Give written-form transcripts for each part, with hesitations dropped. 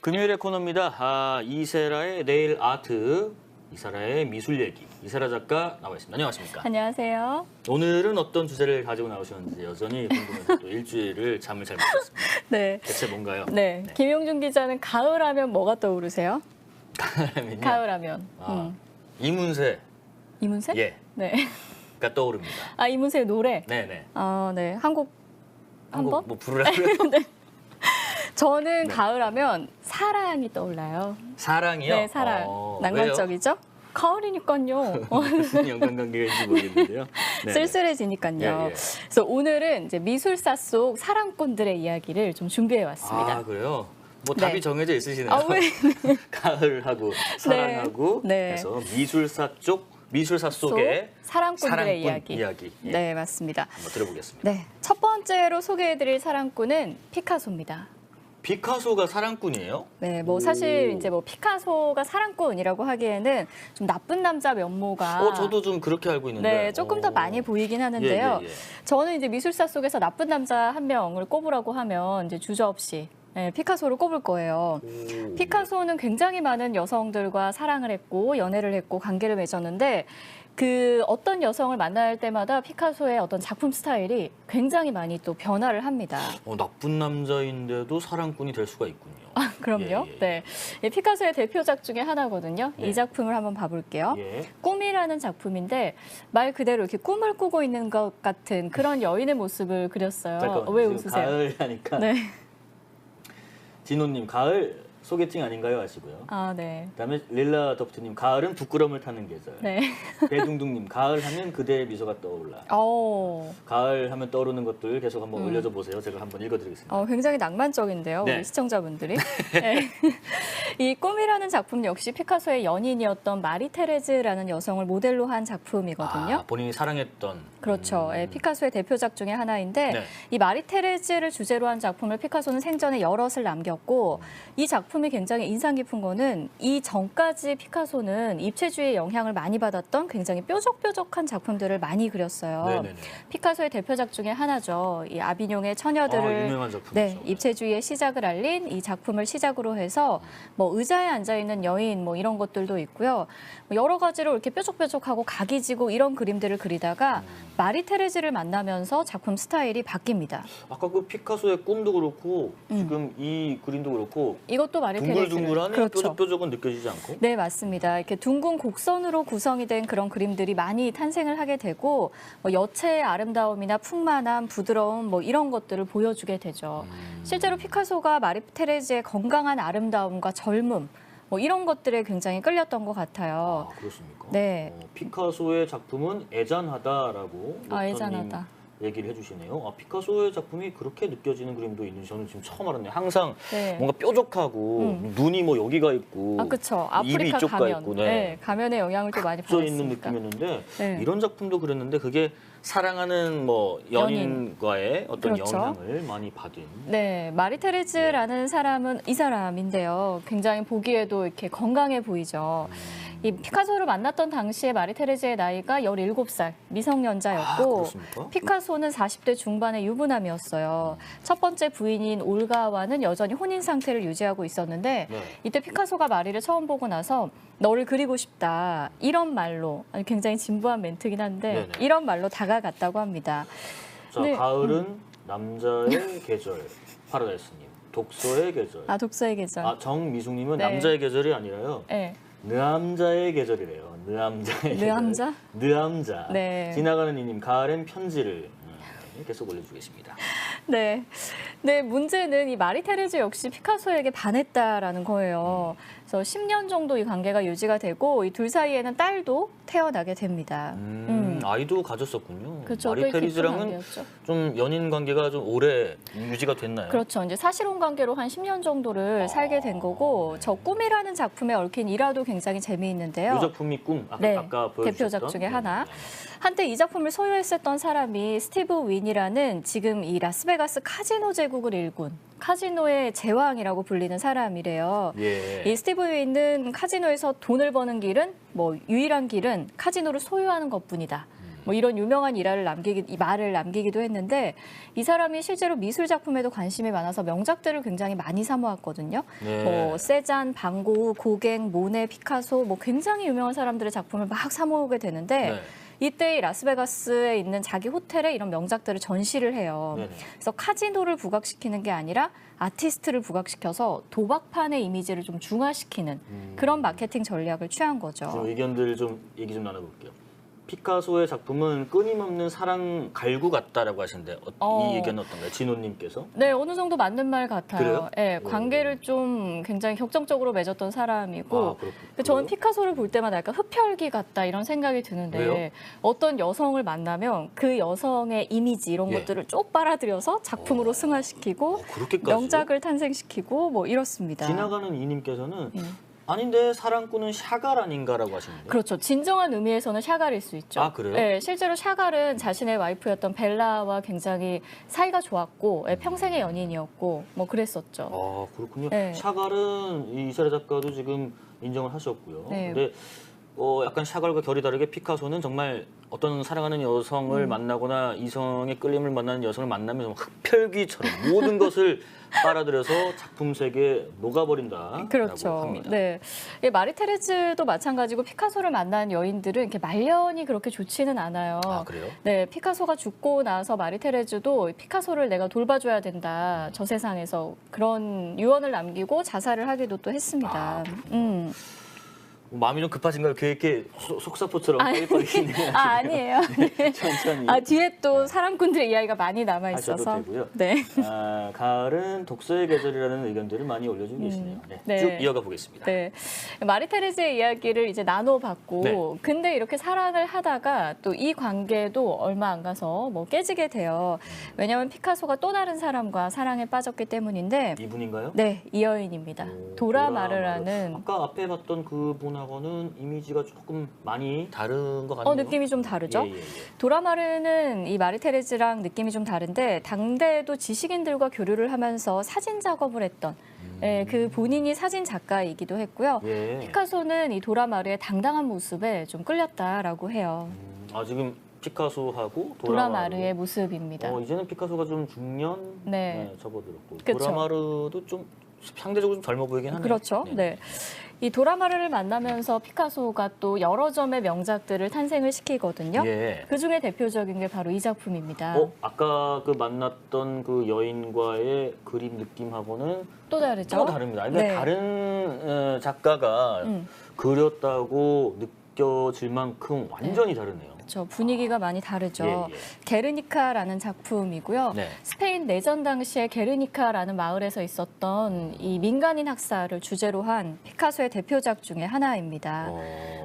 금요일의 코너입니다. 이세라의 네일 아트, 이세라의 미술 얘기. 이세라 작가 나와 있습니다. 안녕하십니까? 안녕하세요. 오늘은 어떤 주제를 가지고 나오셨는지 여전히 궁금해서 또 일주일을 잠을 잘 못 잤습니다. 네. 대체 뭔가요? 네. 김용준 기자는 가을하면 뭐가 떠오르세요? 가을하면요? 가을하면. 이문세. 이문세? 예. 네. 가 떠오릅니다. 이문세의 노래? 네네. 네. 한 곡 한번? 뭐 부르라고요? 저는 네. 가을하면 사랑이 떠올라요. 사랑이요? 네, 사랑. 낭만적이죠? 가을이니까요. 무슨 연관관계가 있는지 모르겠는데요. 네네. 쓸쓸해지니까요. 예, 예. 그래서 오늘은 이제 미술사 속 사랑꾼들의 이야기를 좀 준비해 왔습니다. 그래요? 뭐 네. 답이 정해져 있으시네요. 왜? 가을하고 사랑하고 네. 해서 미술사 속의 사랑꾼들의 사랑꾼 이야기. 예. 네, 맞습니다. 한번 들어보겠습니다. 네, 첫 번째로 소개해드릴 사랑꾼은 피카소입니다. 피카소가 사랑꾼이에요? 네, 뭐 오. 사실 이제 뭐 피카소가 사랑꾼이라고 하기에는 좀 나쁜 남자 면모가 저도 좀 그렇게 알고 있는데. 네, 조금 더 많이 보이긴 하는데요. 예. 저는 이제 미술사 속에서 나쁜 남자 한 명을 꼽으라고 하면 이제 주저없이 피카소를 꼽을 거예요. 오. 피카소는 굉장히 많은 여성들과 사랑을 했고 연애를 했고 관계를 맺었는데 그 어떤 여성을 만날 때마다 피카소의 어떤 작품 스타일이 굉장히 많이 또 변화를 합니다. 나쁜 남자인데도 사랑꾼이 될 수가 있군요. 그럼요. 예. 네, 이 피카소의 대표작 중에 하나거든요. 네. 이 작품을 한번 봐볼게요. 예. 꿈이라는 작품인데 말 그대로 이렇게 꿈을 꾸고 있는 것 같은 그런 여인의 모습을 그렸어요. 잠깐만요. 왜 지금 웃으세요? 가을 하니까 네. 진호님 가을 소개팅 아닌가요 하시고요. 네. 그다음에 릴라 더프트님 가을은 부끄러움을 타는 계절. 네. 배둥둥님 가을 하면 그대의 미소가 떠올라. 가을 하면 떠오르는 것들 계속 한번 올려줘 보세요. 제가 한번 읽어드리겠습니다. 굉장히 낭만적인데요, 네. 우리 시청자분들이. 네. 이 꿈이라는 작품 역시 피카소의 연인이었던 마리 테레즈라는 여성을 모델로 한 작품이거든요. 본인이 사랑했던. 그렇죠. 피카소의 대표작 중에 하나인데 네. 이 마리 테레즈를 주제로 한 작품을 피카소는 생전에 여럿을 남겼고 이 작품이 굉장히 인상 깊은 거는 이 전까지 피카소는 입체주의의 영향을 많이 받았던 굉장히 뾰족뾰족한 작품들을 많이 그렸어요. 네네네. 피카소의 대표작 중에 하나죠. 이 아비뇽의 처녀들을 유명한 작품이죠. 네, 입체주의의 시작을 알린 이 작품을 시작으로 해서 뭐 의자에 앉아 있는 여인 뭐 이런 것들도 있고요. 여러 가지로 이렇게 뾰족뾰족하고 각이 지고 이런 그림들을 그리다가 마리 테레즈를 만나면서 작품 스타일이 바뀝니다. 아까 그 피카소의 꿈도 그렇고 지금 이 그림도 그렇고 이것도 마리 테레즈. 둥글둥글하네. 그렇죠. 뾰족뾰족은 느껴지지 않고. 네, 맞습니다. 이렇게 둥근 곡선으로 구성이 된 그런 그림들이 많이 탄생을 하게 되고 뭐 여체의 아름다움이나 풍만함, 부드러움 뭐 이런 것들을 보여주게 되죠. 실제로 피카소가 마리 테레즈의 건강한 아름다움과 젊음 뭐 이런 것들에 굉장히 끌렸던 것 같아요. 그렇습니까? 네. 피카소의 작품은 애잔하다라고 애잔하다. 얘기를 해주시네요. 피카소의 작품이 그렇게 느껴지는 그림도 있는지 저는 지금 처음 알았네요. 항상 네. 뭔가 뾰족하고 눈이 뭐 여기가 있고 그렇죠. 입이 아프리카 이쪽 가면. 가 있고 네, 가면의 영향을 또 많이 써 있는 받았으니까. 느낌이었는데 네. 이런 작품도 그랬는데 그게 사랑하는 뭐 연인과의 어떤 그렇죠. 영향을 많이 받은. 네, 마리 테레즈라는 사람은 이 사람인데요. 굉장히 보기에도 이렇게 건강해 보이죠. 이 피카소를 만났던 당시에 마리 테레즈의 나이가 17살 미성년자였고 그렇습니까? 피카소는 40대 중반의 유부남이었어요. 첫 번째 부인인 올가와는 여전히 혼인 상태를 유지하고 있었는데 네. 이때 피카소가 마리를 처음 보고 나서 너를 그리고 싶다 이런 말로 굉장히 진부한 멘트긴 한데 네네. 이런 말로 다가갔다고 합니다. 자, 네. 가을은 남자의 계절. 파라다이스님. 독서의 계절. 독서의 계절. 정미숙님은 네. 남자의 계절이 아니라요. 네. 느암자의 계절이래요. 느암자의 계절. 느암자? 느암자. 네. 지나가는 이님 가을엔 편지를 계속 올려주겠습니다. 네. 네, 문제는 이 마리 테레즈 역시 피카소에게 반했다라는 거예요. 그래서 10년 정도 이 관계가 유지가 되고 이 둘 사이에는 딸도 태어나게 됩니다. 아이도 가졌었군요. 그렇죠. 마리 꽤 깊은 테리즈랑은 관계였죠. 좀 연인 관계가 좀 오래 유지가 됐나요? 그렇죠. 이제 사실혼 관계로 한 10년 정도를 살게 된 거고 저 꿈이라는 작품에 얽힌 일화도 굉장히 재미있는데요. 이 작품이 꿈. 네, 아까 보여주셨던 대표작 중에 하나. 한때 이 작품을 소유했었던 사람이 스티브 윈이라는 지금 이 라스베가스 카지노 제국을 일군 카지노의 제왕이라고 불리는 사람이래요. 예. 이 스티브 윈은 카지노에서 돈을 버는 길은 유일한 길은 카지노를 소유하는 것뿐이다. 뭐 이런 유명한 이 말을 남기기도 했는데 이 사람이 실제로 미술 작품에도 관심이 많아서 명작들을 굉장히 많이 사모았거든요. 네. 뭐 세잔, 방고, 고갱, 모네, 피카소 뭐 굉장히 유명한 사람들의 작품을 막 사모으게 되는데 네. 이때 라스베가스에 있는 자기 호텔에 이런 명작들을 전시를 해요. 네네. 그래서 카지노를 부각시키는 게 아니라 아티스트를 부각시켜서 도박판의 이미지를 좀 중화시키는 그런 마케팅 전략을 취한 거죠. 좀 의견들 좀 얘기 좀 나눠볼게요. 피카소의 작품은 끊임없는 사랑 갈구 같다라고 하시는데 이 의견은 어떤가요? 진호님께서? 네, 어느 정도 맞는 말 같아요. 그래요? 네, 관계를 좀 굉장히 격정적으로 맺었던 사람이고 그렇군요. 저는 피카소를 볼 때마다 약간 흡혈귀 같다 이런 생각이 드는데 왜요? 어떤 여성을 만나면 그 여성의 이미지 이런 예. 것들을 쪽 빨아들여서 작품으로 승화시키고 그렇게까지요? 명작을 탄생시키고 뭐 이렇습니다. 지나가는 이님께서는 아닌데 사랑꾼은 샤갈 아닌가라고 하시는데. 그렇죠. 진정한 의미에서는 샤갈일 수 있죠. 아, 그래요? 네, 실제로 샤갈은 자신의 와이프였던 벨라와 굉장히 사이가 좋았고 평생의 연인이었고 뭐 그랬었죠. 아, 그렇군요. 네. 샤갈은 이사라 작가도 지금 인정을 하셨고요. 네. 근데 약간 샤갈과 결이 다르게 피카소는 정말 어떤 사랑하는 여성을 만나거나 이성의 끌림을 만나는 여성을 만나면 흡혈귀처럼 모든 것을 빨아들여서 작품 세계에 녹아버린다라고 그렇죠. 합니다. 네, 마리 테레즈도 마찬가지고 피카소를 만난 여인들은 이렇게 말년이 그렇게 좋지는 않아요. 아, 그래요? 네, 피카소가 죽고 나서 마리 테레즈도 피카소를 내가 돌봐줘야 된다. 저 세상에서 그런 유언을 남기고 자살을 하기도 또 했습니다. 마음이 좀 급하신가요? 이렇게 속사포처럼 빨리빨리 진행하시네요. 아니에요. 네. 천천히. 뒤에 또 사랑꾼들의 이야기가 많이 남아 있어서. 하셔도 되고요. 네. 가을은 독서의 계절이라는 의견들을 많이 올려주고 계시네요. 네. 쭉 이어가 보겠습니다. 네. 마리 테레즈의 이야기를 이제 나눠봤고, 네. 근데 이렇게 사랑을 하다가 또 이 관계도 얼마 안 가서 뭐 깨지게 돼요. 왜냐하면 피카소가 또 다른 사람과 사랑에 빠졌기 때문인데, 이분인가요? 네, 이 여인입니다. 도라마르라는. 아까 앞에 봤던 그분하고는 이미지가 조금 많이 다른 것 같네요. 느낌이 좀 다르죠? 예. 도라마르는 이 마리 테레즈랑 느낌이 좀 다른데 당대에도 지식인들과 교류를 하면서 사진 작업을 했던 그 본인이 사진 작가이기도 했고요. 예. 피카소는 이 도라마르의 당당한 모습에 좀 끌렸다라고 해요. 지금 피카소하고 도라마르의 모습입니다. 이제는 피카소가 좀 중년 네. 접어들었고 그쵸. 도라마르도 좀 상대적으로 좀 젊어 보이긴 하네요. 그렇죠. 네. 이 도라마르를 만나면서 피카소가 또 여러 점의 명작들을 탄생을 시키거든요. 예. 그중에 대표적인 게 바로 이 작품입니다. 아까 그 만났던 그 여인과의 그림 느낌하고는 또 다르죠? 또 다릅니다. 근데 네. 다른 작가가 그렸다고 느껴질 만큼 완전히 다르네요. 그렇죠. 분위기가 많이 다르죠. 예. 게르니카라는 작품이고요. 네. 스페인 내전 당시에 게르니카라는 마을에서 있었던 이 민간인 학살을 주제로 한 피카소의 대표작 중에 하나입니다.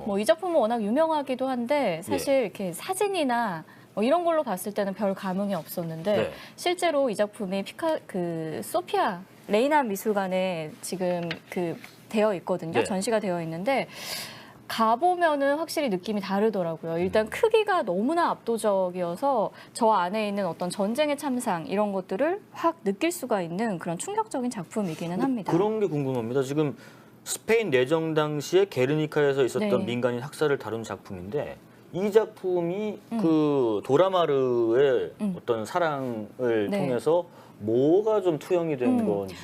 뭐 이 작품은 워낙 유명하기도 한데 사실 이렇게 사진이나 뭐 이런 걸로 봤을 때는 별 감흥이 없었는데 네. 실제로 이 작품이 소피아 레이나 미술관에 지금 되어 있거든요. 네. 전시가 되어 있는데 가보면은 확실히 느낌이 다르더라고요. 일단 크기가 너무나 압도적이어서 저 안에 있는 어떤 전쟁의 참상 이런 것들을 확 느낄 수가 있는 그런 충격적인 작품이기는 합니다. 그런 게 궁금합니다. 지금 스페인 내정 당시에 게르니카에서 있었던 네. 민간인 학살을 다룬 작품인데 이 작품이 그 도라마르의 어떤 사랑을 네. 통해서 뭐가 좀 투영이 된 건지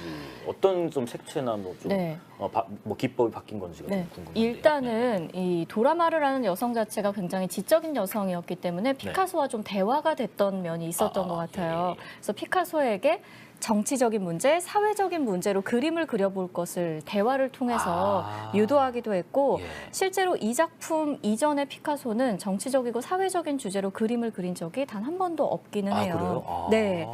어떤 좀 색채나 네. 뭐 기법이 바뀐 건지가 네. 좀 궁금한데요. 일단은 이 도라마르라는 여성 자체가 굉장히 지적인 여성이었기 때문에 피카소와 좀 대화가 됐던 면이 있었던 것 같아요. 그래서 피카소에게 정치적인 문제, 사회적인 문제로 그림을 그려볼 것을 대화를 통해서 유도하기도 했고 실제로 이 작품 이전의 피카소는 정치적이고 사회적인 주제로 그림을 그린 적이 단 한 번도 없기는 해요. 그래요? 네.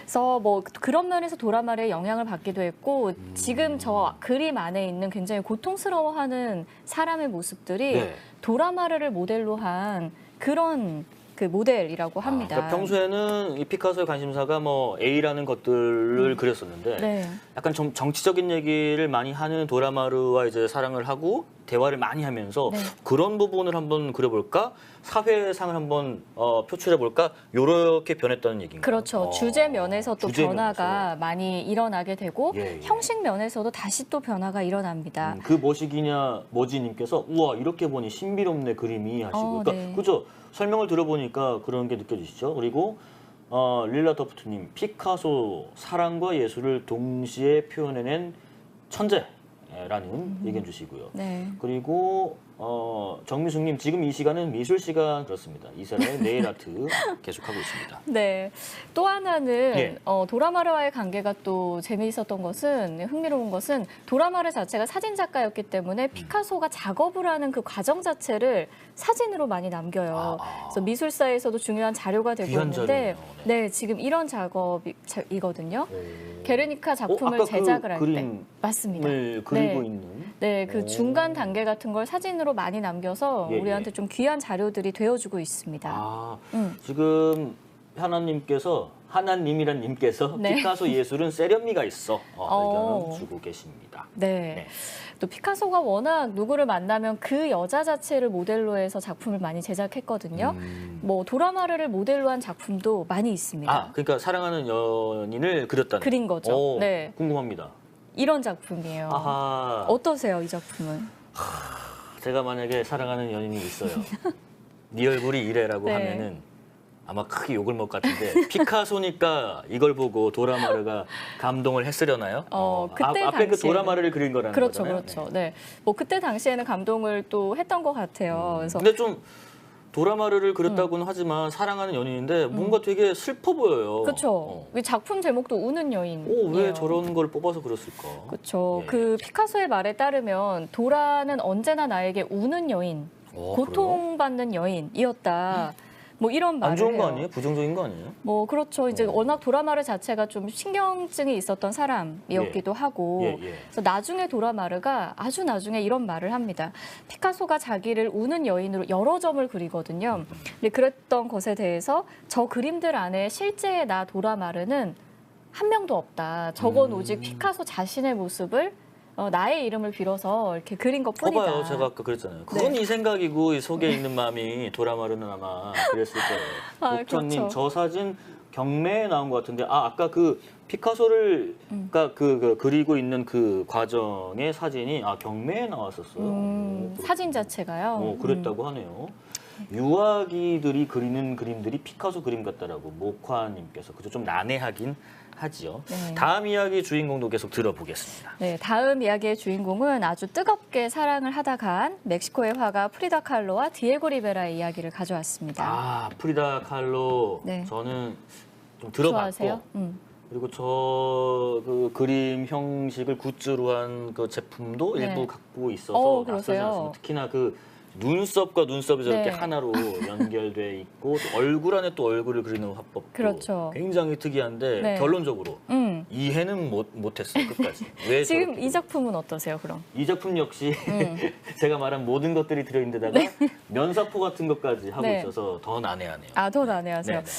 그래서 뭐 그런 면에서 도라마르의 영향을 받기도 했고 지금 저 그림 안에 있는 굉장히 고통스러워하는 사람의 모습들이 도라마르를 모델로 한 그런 그 모델이라고 합니다. 그러니까 평소에는 이 피카소의 관심사가 뭐 A라는 것들을 그렸었는데 약간 좀 정치적인 얘기를 많이 하는 도라마르와 이제 사랑을 하고 대화를 많이 하면서 그런 부분을 한번 그려볼까? 사회상을 한번 표출해볼까? 이렇게 변했다는 얘기인가요? 그렇죠. 주제 면에서 또 주제 변화가 면에서. 많이 일어나게 되고 형식 면에서도 다시 또 변화가 일어납니다. 그 뭐시기냐 뭐지님께서 우와 이렇게 보니 신비롭네 그림이 하시고 그러니까 그죠? 설명을 들어보니까 그런 게 느껴지시죠? 그리고 릴라 더프트님, 피카소 사랑과 예술을 동시에 표현해낸 천재라는 의견 주시고요. 네. 그리고 정미숙님, 지금 이 시간은 미술 시간 그렇습니다. 이 사람의 네일 아트 계속하고 있습니다. 네. 또 하나는 예. 도라마르와의 관계가 또 재미있었던 것은, 흥미로운 것은 도라마르 자체가 사진 작가였기 때문에 피카소가 작업을 하는 그 과정 자체를 사진으로 많이 남겨요. 그래서 미술사에서도 중요한 자료가 되고 귀한 있는데, 자료네요. 네. 네, 지금 이런 작업이거든요. 오. 게르니카 작품을 아까 제작을 할 때. 그림을 맞습니다. 그리고 네. 있는. 네, 그 오. 중간 단계 같은 걸 사진으로 많이 남겨서 예, 우리한테 좀 귀한 자료들이 되어주고 있습니다. 아, 음. 지금 하나님이란 님께서 네. 피카소 예술은 세련미가 있어 의견을 주고 계십니다. 네. 네. 또 피카소가 워낙 누구를 만나면 그 여자 자체를 모델로 해서 작품을 많이 제작했거든요. 뭐 도라마르를 모델로 한 작품도 많이 있습니다. 아, 그러니까 사랑하는 연인을 그렸다는. 그린 거죠. 오, 네. 궁금합니다. 이런 작품이에요. 아하. 어떠세요, 이 작품은? 제가 만약에 사랑하는 연인이 있어요. 네 얼굴이 이래라고 네. 하면은 아마 크게 욕을 먹을 것 같은데 피카소니까 이걸 보고 도라마르가 감동을 했으려나요? 그때 앞에 그 당시에는- 도라마르를 그린 거라는 그렇죠, 거잖아요. 그렇죠. 네. 뭐 그때 당시에는 감동을 또 했던 것 같아요. 그래서 근데 좀 도라마르를 그렸다고는 하지만 사랑하는 연인인데 뭔가 되게 슬퍼 보여요. 그렇죠. 이 작품 제목도 우는 여인. 왜 저런 걸 뽑아서 그렸을까? 그렇죠. 예. 그 피카소의 말에 따르면 도라는 언제나 나에게 우는 여인, 고통받는 여인이었다. 뭐 이런 말을 안 좋은 거 해요. 아니에요? 부정적인 거 아니에요? 뭐 그렇죠. 이제 워낙 도라마르 자체가 좀 신경증이 있었던 사람이었기도 하고 예. 그래서 나중에 도라마르가 아주 나중에 이런 말을 합니다. 피카소가 자기를 우는 여인으로 여러 점을 그리거든요. 근데 그랬던 것에 대해서 저 그림들 안에 실제의 나 도라마르는 한 명도 없다. 저건 오직 피카소 자신의 모습을 나의 이름을 빌어서 이렇게 그린 것뿐이다. 봐요, 제가 아까 그랬잖아요. 그건 네. 이 생각이고 이 속에 있는 마음이 도라마르는 아마 그랬을 거예요. 아, 목천님, 그렇죠. 저 사진 경매에 나온 것 같은데 아까 그 피카소를 그러니까 그 그리고 있는 그 과정의 사진이 경매에 나왔었어요. 사진 자체가요. 그랬다고 하네요. 유아기들이 그리는 그림들이 피카소 그림 같다라고 모카님께서 그죠, 좀 난해하긴 하지요. 네. 다음 이야기 주인공도 계속 들어보겠습니다. 네, 다음 이야기의 주인공은 아주 뜨겁게 사랑을 하다 간 멕시코의 화가 프리다 칼로와 디에고 리베라의 이야기를 가져왔습니다. 프리다 칼로 네. 저는 좀 들어봤고 좋아하세요? 그리고 그 그림 형식을 굿즈로 한 그 제품도 네. 일부 갖고 있어서 낯설지 그러세요? 않습니다. 특히나 그 눈썹과 눈썹이 저렇게 네. 하나로 연결돼 있고 또 얼굴 안에 또 얼굴을 그리는 화법도 그렇죠. 굉장히 특이한데 네. 결론적으로 이해는 못했어요, 끝까지. 왜 지금 저렇게 이 작품은 어떠세요, 그럼? 이 작품 역시 제가 말한 모든 것들이 들어있는 데다가 면사포 같은 것까지 하고 네. 있어서 더 난해하네요. 더 난해하세요. 네네.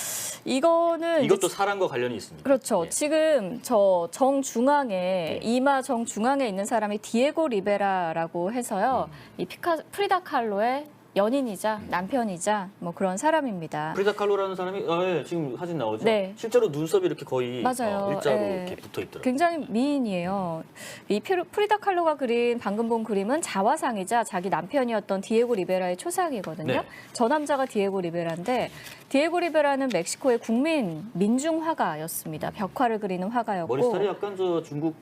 이거는 이것도 이제 사랑과 관련이 있습니다. 그렇죠. 네. 지금 저 정중앙에 네. 이마 정중앙에 있는 사람이 디에고 리베라라고 해서요. 이 프리다 칼로의 연인이자 남편이자 뭐 그런 사람입니다. 프리다 칼로라는 사람이 지금 사진 나오죠? 네. 실제로 눈썹이 이렇게 거의 맞아요. 일자로 예. 이렇게 붙어 있더라고요. 굉장히 미인이에요. 이 프리다 칼로가 그린 방금 본 그림은 자화상이자 자기 남편이었던 디에고 리베라의 초상이거든요. 네. 저 남자가 디에고 리베라인데 디에고 리베라는 멕시코의 국민 민중 화가였습니다. 벽화를 그리는 화가였고 머리 스타일이 약간 저 중국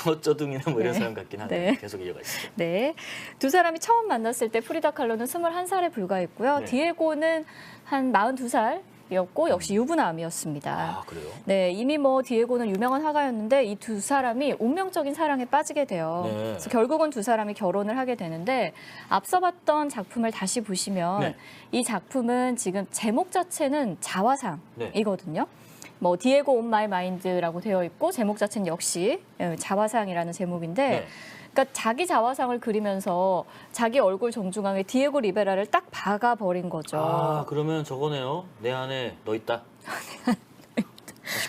마오쩌둥이나 뭐 이런 네. 사람 같긴 한데 네. 계속 이어가시죠. 네. 두 사람이 처음 만났을 때 프리다 칼로는 21살에 불과했고요. 네. 디에고는 한 42살이었고 역시 유부남이었습니다. 그래요? 네, 이미 뭐 디에고는 유명한 화가였는데 이 두 사람이 운명적인 사랑에 빠지게 돼요. 네. 그래서 결국은 두 사람이 결혼을 하게 되는데 앞서 봤던 작품을 다시 보시면 네. 이 작품은 지금 제목 자체는 자화상이거든요. 네. 뭐 디에고 온 마이 마인드라고 되어 있고 제목 자체는 역시 자화상이라는 제목인데 네. 그러니까 자기 자화상을 그리면서 자기 얼굴 정중앙에 디에고 리베라를 딱 박아버린 거죠. 그러면 저거네요. 내 안에 너 있다.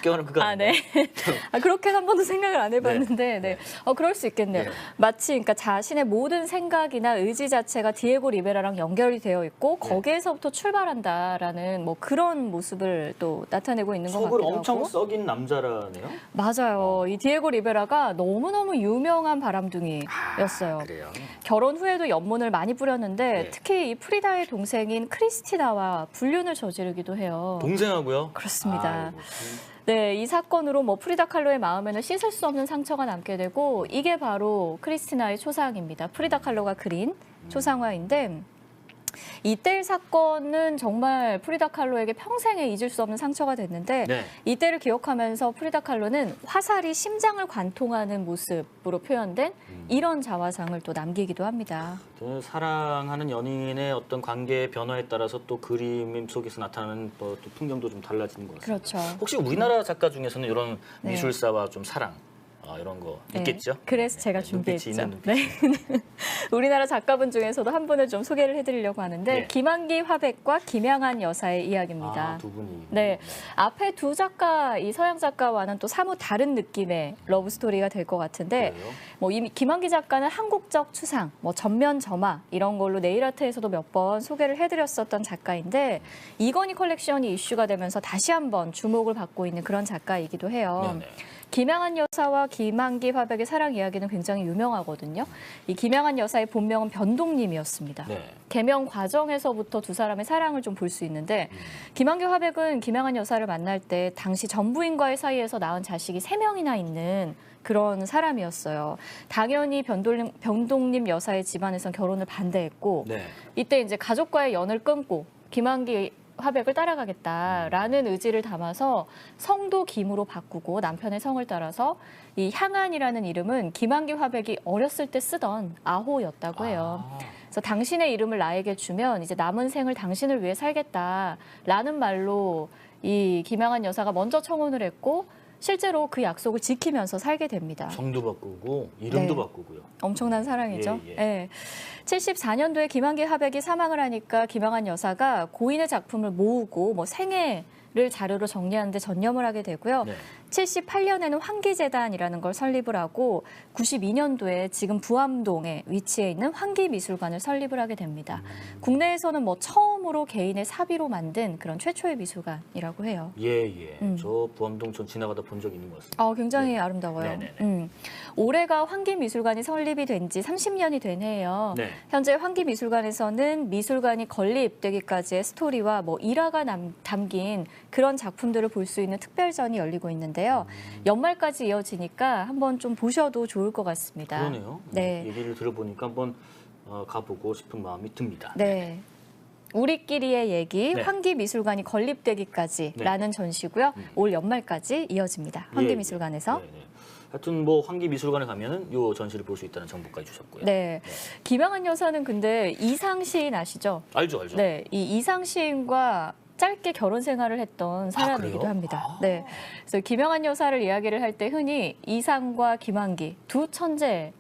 습격하는 그거 아닌가요? 네. 그렇게 한 번도 생각을 안 해봤는데, 네. 그럴 수 있겠네요. 네. 마치 그러니까 자신의 모든 생각이나 의지 자체가 디에고 리베라랑 연결이 되어 있고 거기에서부터 출발한다라는 뭐 그런 모습을 또 나타내고 있는 것 같기도 속을 하고. 엄청 썩인 남자라네요. 맞아요. 이 디에고 리베라가 너무너무 유명한 바람둥이였어요. 그래요. 결혼 후에도 연문을 많이 뿌렸는데 네. 특히 이 프리다의 동생인 크리스티나와 불륜을 저지르기도 해요. 동생하고요? 그렇습니다. 아이고, 참. 네, 이 사건으로 뭐 프리다 칼로의 마음에는 씻을 수 없는 상처가 남게 되고 이게 바로 크리스티나의 초상입니다. 프리다 칼로가 그린 초상화인데 이때의 사건은 정말 프리다 칼로에게 평생에 잊을 수 없는 상처가 됐는데 네. 이때를 기억하면서 프리다 칼로는 화살이 심장을 관통하는 모습으로 표현된 이런 자화상을 또 남기기도 합니다. 사랑하는 연인의 어떤 관계의 변화에 따라서 또 그림 속에서 나타나는 또 풍경도 좀 달라지는 것 같습니다. 그렇죠. 혹시 우리나라 작가 중에서는 이런 네. 미술사와 좀 사랑 이런 거 네, 있겠죠? 그래서 제가 눈빛이 준비했죠. 있는 눈빛이. 네. 우리나라 작가분 중에서도 한 분을 좀 소개를 해드리려고 하는데 네. 김한기 화백과 김양한 여사의 이야기입니다. 두 분이. 네, 앞에 두 작가, 이 서양 작가와는 또 사뭇 다른 느낌의 러브 스토리가 될 것 같은데, 그래요? 뭐 이미 김한기 작가는 한국적 추상, 뭐 전면 점화 이런 걸로 네일아트에서도 몇 번 소개를 해드렸었던 작가인데 이건희 컬렉션이 이슈가 되면서 다시 한번 주목을 받고 있는 그런 작가이기도 해요. 네네. 김양한 여사와 김한기 화백의 사랑 이야기는 굉장히 유명하거든요. 이 김양한 여사의 본명은 변동님이었습니다. 네. 개명 과정에서부터 두 사람의 사랑을 좀 볼 수 있는데 김한기 화백은 김양한 여사를 만날 때 당시 전부인과의 사이에서 낳은 자식이 3명이나 있는 그런 사람이었어요. 당연히 변동님 여사의 집안에선 결혼을 반대했고 네. 이때 이제 가족과의 연을 끊고 김한기 화백을 따라가겠다라는 의지를 담아서 성도 김으로 바꾸고 남편의 성을 따라서 이 향안이라는 이름은 김한기 화백이 어렸을 때 쓰던 아호였다고 해요. 그래서 당신의 이름을 나에게 주면 이제 남은 생을 당신을 위해 살겠다라는 말로 이 김양한 여사가 먼저 청혼을 했고 실제로 그 약속을 지키면서 살게 됩니다. 성도 바꾸고 이름도 네. 바꾸고요. 엄청난 사랑이죠. 예, 예. 네. 74년도에 김한기 화백이 사망을 하니까 김양한 여사가 고인의 작품을 모으고 뭐 생애를 자료로 정리하는 데 전념을 하게 되고요. 네. 78년에는 환기재단이라는 걸 설립을 하고 92년도에 지금 부암동에 위치해 있는 환기미술관을 설립을 하게 됩니다. 국내에서는 뭐 처음으로 개인의 사비로 만든 그런 최초의 미술관이라고 해요. 예. 저 부암동 전 지나가다 본 적 있는 것 같습니다. 굉장히 네. 아름다워요. 네네네. 올해가 환기미술관이 설립이 된 지 30년이 된 해예요. 네. 현재 환기미술관에서는 미술관이 건립되기까지의 스토리와 뭐 일화가 담긴 그런 작품들을 볼 수 있는 특별전이 열리고 있는데요. 연말까지 이어지니까 한번 좀 보셔도 좋을 것 같습니다. 그러네요. 네. 얘기를 들어보니까 한번 가보고 싶은 마음이 듭니다. 네. 우리끼리의 얘기, 네. 환기미술관이 건립되기까지라는 전시고요. 올 연말까지 이어집니다. 환기미술관에서. 네. 하여튼 뭐 환기미술관에 가면은 요 전시를 볼 수 있다는 정보까지 주셨고요. 네. 김양한 여사는 근데 이상시인 아시죠? 알죠. 네. 이 이상시인과 짧게 결혼 생활을 했던 사람이기도 그래요? 합니다. 네. 그래서 김양한 여사를 이야기를 할 때 흔히 이상과 김한기 두 천재의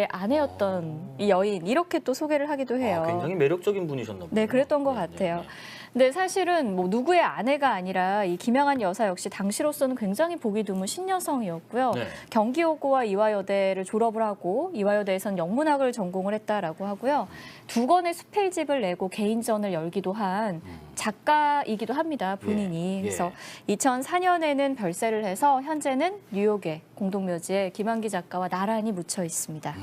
아내였던 이 여인 이렇게 또 소개를 하기도 해요. 굉장히 매력적인 분이셨나 보네요. 네, 그랬던 것 같아요. 근데 사실은 뭐 누구의 아내가 아니라 이 김양한 여사 역시 당시로서는 굉장히 보기 드문 신여성이었고요. 네. 경기여고와 이화여대를 졸업을 하고 이화여대에선 영문학을 전공을 했다라고 하고요. 2권의 수필집을 내고 개인전을 열기도 한 작가이기도 합니다. 본인이. 예. 그래서 2004년에는 별세를 해서 현재는 뉴욕의 공동묘지에 김한기 작가와 나란히 묻혀 있습니다.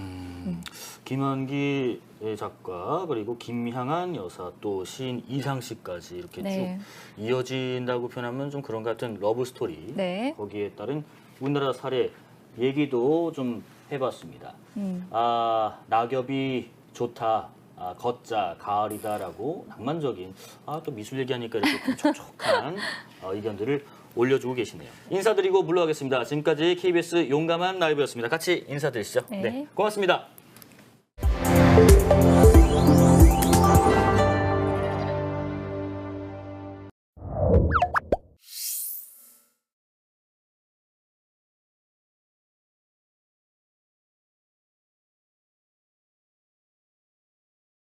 김한기 작가 그리고 김향한 여사 또 시인 이상 씨까지 이렇게 네. 쭉 이어진다고 표현하면 좀 그런 것 같은 러브 스토리. 네. 거기에 따른 우리나라 사례 얘기도 좀 해봤습니다. 낙엽이 좋다. 걷자, 가을이다라고 낭만적인 또 미술 얘기하니까 이렇게 좀 촉촉한 의견들을 올려주고 계시네요. 인사드리고 물러가겠습니다. 지금까지 KBS 용감한 라이브였습니다. 같이 인사드리시죠. 네. 고맙습니다.